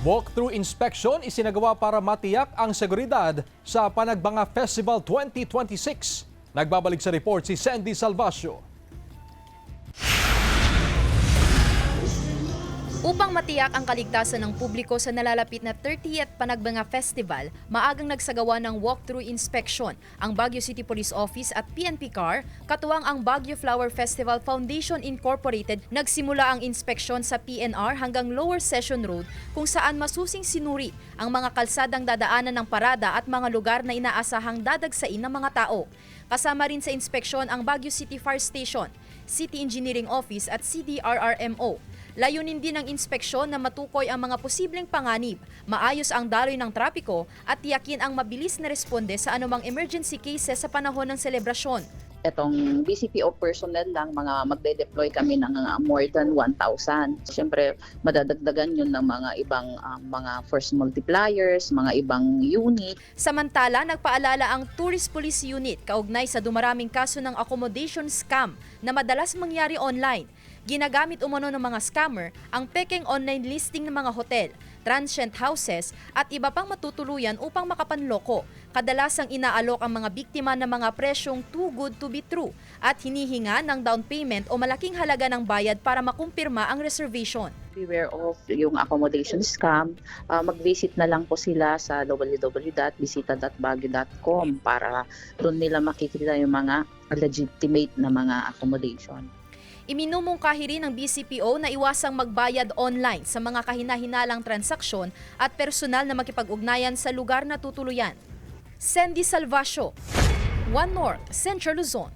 Walkthrough inspection isinagawa para matiyak ang seguridad sa Panagbanga Festival 2026. Nagbabalik sa report si Sandy Salvacio. Upang matiyak ang kaligtasan ng publiko sa nalalapit na 30th Panagbanga Festival, maagang nagsagawa ng walkthrough inspection ang Baguio City Police Office at PNP CAR, katuwang ang Baguio Flower Festival Foundation Incorporated. Nagsimula ang inspeksyon sa PNR hanggang Lower Session Road, kung saan masusing sinuri ang mga kalsadang dadaanan ng parada at mga lugar na inaasahang dadagsain ng mga tao. Kasama rin sa inspeksyon ang Baguio City Fire Station, City Engineering Office at CDRRMO. Layunin din ng inspeksyon na matukoy ang mga posibleng panganib, maayos ang daloy ng trapiko at tiyakin ang mabilis na responde sa anumang emergency cases sa panahon ng selebrasyon. Itong BCPO personnel lang, mga magde-deploy kami ng more than 1,000. Siyempre, madadagdagan yun ng mga ibang mga force multipliers, mga ibang unit. Samantala, nagpaalala ang Tourist Police Unit kaugnay sa dumaraming kaso ng accommodation scam na madalas mangyari online. Ginagamit umano ng mga scammer ang pekeng online listing ng mga hotel, transient houses at iba pang matutuluyan upang makapanloko. Kadalasang inaalok ang mga biktima ng mga presyong too good to be true at hinihinga ng down payment o malaking halaga ng bayad para makumpirma ang reservation. Beware of yung accommodation scam. Mag-visit na lang po sila sa www.visita.baguio.com para doon nila makikita yung mga legitimate na mga accommodation. Iminumungkahi rin ng BCPO na iwasang magbayad online sa mga kahina-hinalang transaksyon at personal na makipag-ugnayan sa lugar na tutuluyan. Sandy Salvacio, One North, Central Luzon.